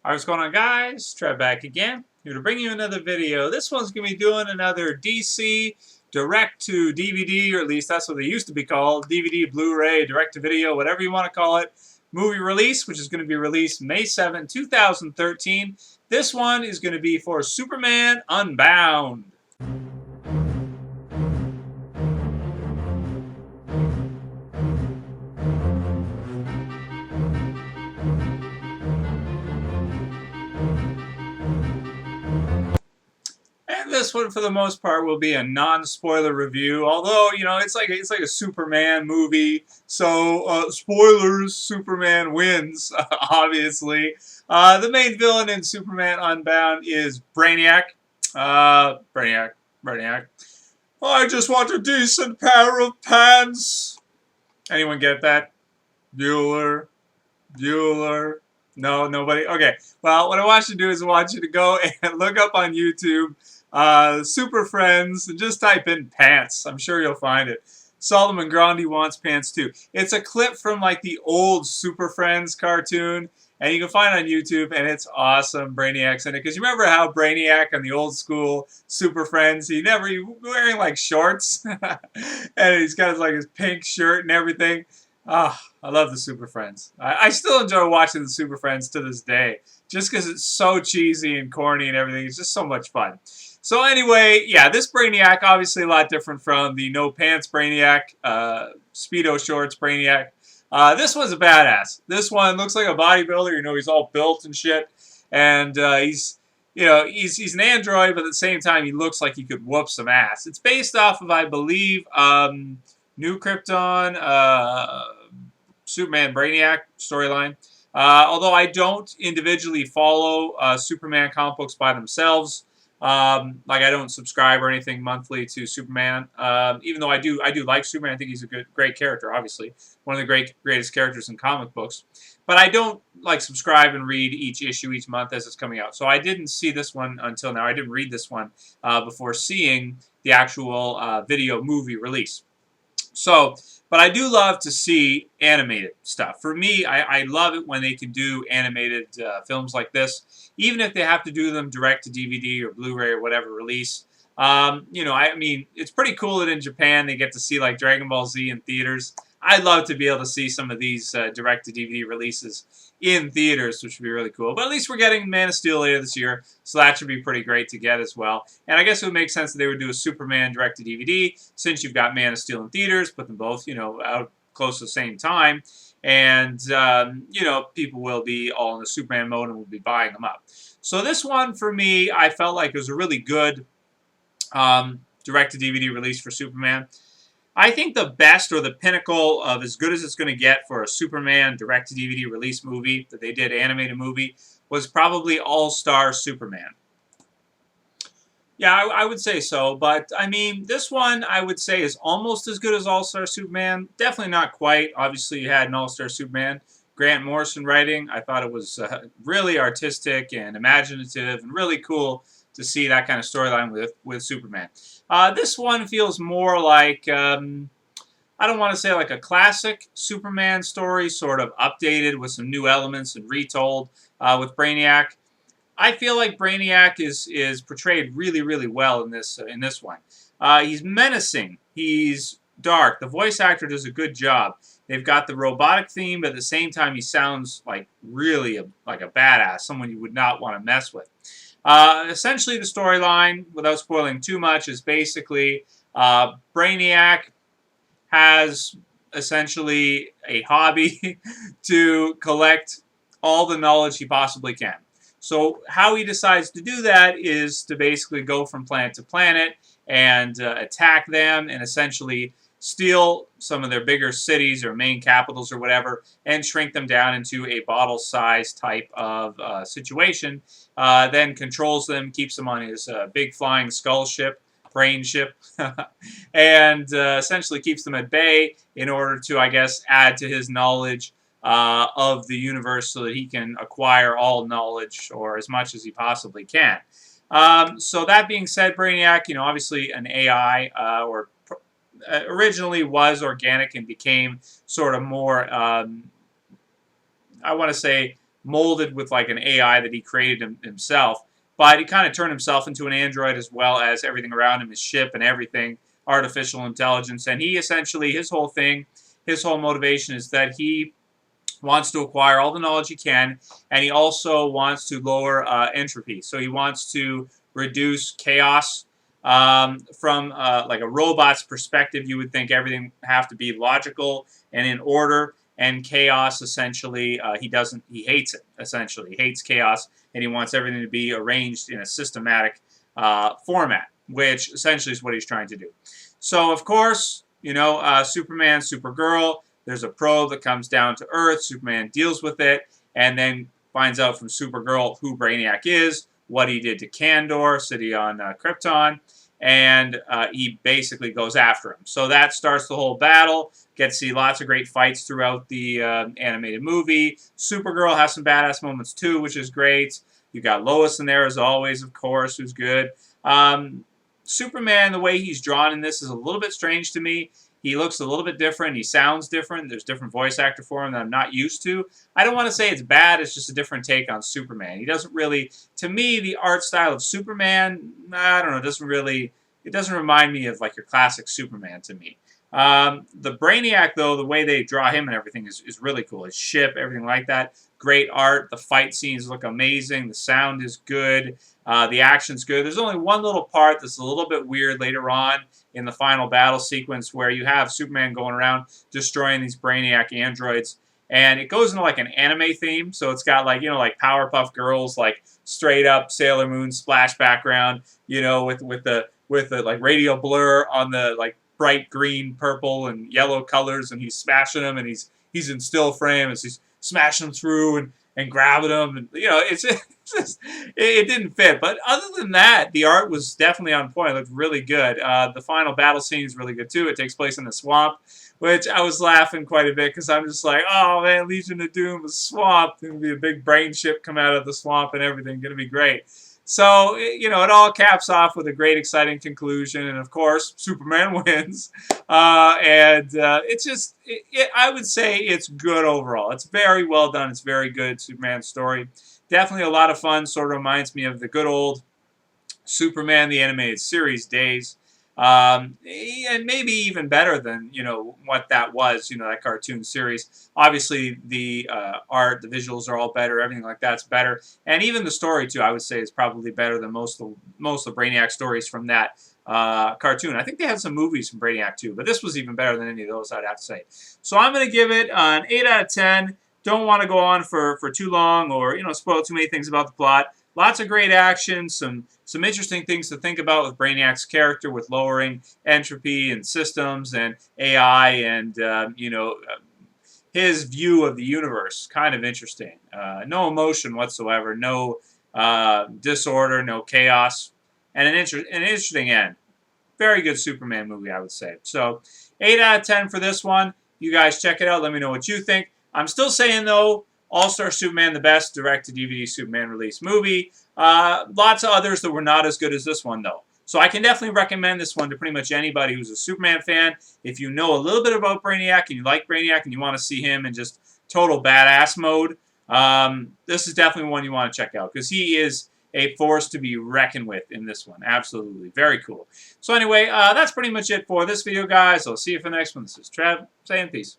Alright, what's going on, guys? Trev back again, here to bring you another video. This one's going to be doing another DC direct-to-DVD, or at least that's what they used to be called, DVD, Blu-ray, direct-to-video, whatever you want to call it, movie release, which is going to be released May 7, 2013. This one is going to be for Superman Unbound. And this one, for the most part, will be a non-spoiler review. Although, you know, it's like a Superman movie, so spoilers: Superman wins, obviously. The main villain in Superman Unbound is Brainiac. Brainiac. I just want a decent pair of pants. Anyone get that? Bueller. No, nobody? Okay. Well, what I want you to do is I want you to go and look up on YouTube Super Friends and just type in pants. I'm sure you'll find it. Solomon Grundy wants pants too. It's a clip from like the old Super Friends cartoon, and you can find it on YouTube, and it's awesome. Brainiac's in it. Because you remember how Brainiac on the old school Super Friends, he wearing like shorts, and he's got his pink shirt and everything. Ah, I love the Super Friends. I still enjoy watching the Super Friends to this day, just because it's so cheesy and corny and everything. It's just so much fun. So anyway, yeah, this Brainiac, obviously a lot different from the no pants Brainiac, Speedo shorts Brainiac. This one's a badass. This one looks like a bodybuilder. You know, he's all built and shit, and he's an android, but at the same time, he looks like he could whoop some ass. It's based off of, I believe, New Krypton, Superman Brainiac storyline. Although I don't individually follow Superman comic books by themselves. Like I don't subscribe or anything monthly to Superman. Even though I do like Superman. I think he's a great character. Obviously, one of the greatest characters in comic books. But I don't like subscribe and read each issue each month as it's coming out. So I didn't see this one until now. I didn't read this one before seeing the actual video movie release. So, but I do love to see animated stuff. For me, I love it when they can do animated films like this, even if they have to do them direct to DVD or Blu-ray or whatever release. You know, I mean, it's pretty cool that in Japan they get to see like Dragon Ball Z in theaters. I'd love to be able to see some of these direct to DVD releases in theaters, which would be really cool. But at least we're getting Man of Steel later this year, so that should be pretty great to get as well. And I guess it would make sense that they would do a Superman direct-to-DVD, since you've got Man of Steel in theaters, put them both, you know, out close to the same time. And, you know, people will be all in the Superman mode and will be buying them up. So this one, for me, I felt like it was a really good direct-to-DVD release for Superman. I think the best, or the pinnacle of as good as it's going to get for a Superman direct-to-DVD release movie that they did, animated movie, was probably All-Star Superman. Yeah, I would say so, but I mean, this one I would say is almost as good as All-Star Superman. Definitely not quite. Obviously, you had an All-Star Superman. Grant Morrison writing. I thought it was really artistic and imaginative and really cool to see that kind of storyline with Superman. This one feels more like, I don't want to say like a classic Superman story, sort of updated with some new elements and retold with Brainiac. I feel like Brainiac is portrayed really, really well in this one. He's menacing. He's dark. The voice actor does a good job. They've got the robotic theme, but at the same time, he sounds like really like a badass, someone you would not want to mess with. Essentially, the storyline, without spoiling too much, is basically Brainiac has essentially a hobby to collect all the knowledge he possibly can. So how he decides to do that is to basically go from planet to planet and attack them and essentially steal some of their bigger cities or main capitals or whatever and shrink them down into a bottle-sized type of situation. Then controls them, keeps them on his big flying skull ship, brain ship, and essentially keeps them at bay in order to, I guess, add to his knowledge of the universe so that he can acquire all knowledge, or as much as he possibly can. So that being said, Brainiac, you know, obviously an AI, or originally was organic and became sort of more, I want to say, molded with like an AI that he created himself. But he kind of turned himself into an android as well as everything around him, his ship and everything, artificial intelligence. And he essentially, his whole thing, his whole motivation is that he wants to acquire all the knowledge he can, and he also wants to lower entropy. So he wants to reduce chaos. From like a robot's perspective, you would think everything have to be logical and in order, and chaos essentially he hates it. Essentially, he hates chaos, and he wants everything to be arranged in a systematic format, which essentially is what he's trying to do. So of course, you know, Superman, Supergirl, there's a probe that comes down to Earth. Superman deals with it, and then finds out from Supergirl who Brainiac is, what he did to Kandor, city on Krypton, and he basically goes after him. So that starts the whole battle. Get to see lots of great fights throughout the animated movie. Supergirl has some badass moments too, which is great. You got Lois in there as always, of course, who's good. Superman, the way he's drawn in this is a little bit strange to me. He looks a little bit different. He sounds different. There's a different voice actor for him that I'm not used to. I don't want to say it's bad. It's just a different take on Superman. He doesn't really, to me, the art style of Superman, I don't know, it doesn't remind me of like your classic Superman to me. The Brainiac, though, the way they draw him and everything is really cool. His ship, everything like that. Great art. The fight scenes look amazing. The sound is good. The action's good. There's only one little part that's a little bit weird later on in the final battle sequence where you have Superman going around destroying these Brainiac androids. And it goes into like an anime theme. So it's got like, you know, like Powerpuff Girls, like straight up Sailor Moon splash background, you know, with the like radio blur on the like bright green, purple, and yellow colors, and he's smashing them, and he's in still frame as he's smashing them through and grabbing them, and you know, it didn't fit. But other than that, the art was definitely on point. It looked really good. The final battle scene is really good too. It takes place in the swamp, which I was laughing quite a bit because I'm just like, oh man, Legion of Doom was swamped. There's gonna be a big brain ship come out of the swamp and everything. Gonna be great. So, you know, it all caps off with a great, exciting conclusion. And, of course, Superman wins. It's just, I would say it's good overall. It's very well done. It's very good, Superman story. Definitely a lot of fun. Sort of reminds me of the good old Superman, the animated series days. And maybe even better than, you know, what that was, you know, that cartoon series. Obviously, the art, the visuals are all better. Everything like that's better. And even the story, too, I would say is probably better than most of the Brainiac stories from that cartoon. I think they had some movies from Brainiac, too. But this was even better than any of those, I'd have to say. So I'm going to give it an 8 out of 10. Don't want to go on for too long or, you know, spoil too many things about the plot. Lots of great action, some interesting things to think about with Brainiac's character, with lowering entropy and systems and AI and, you know, his view of the universe. Kind of interesting. No emotion whatsoever, no disorder, no chaos, and an interesting end. Very good Superman movie, I would say. So, 8 out of 10 for this one. You guys check it out. Let me know what you think. I'm still saying, though, All-Star Superman, the best direct-to-DVD Superman release movie. Lots of others that were not as good as this one, though. So I can definitely recommend this one to pretty much anybody who's a Superman fan. If you know a little bit about Brainiac and you like Brainiac and you want to see him in just total badass mode, this is definitely one you want to check out because he is a force to be reckoned with in this one. Absolutely. Very cool. So anyway, that's pretty much it for this video, guys. I'll see you for the next one. This is Trev saying peace.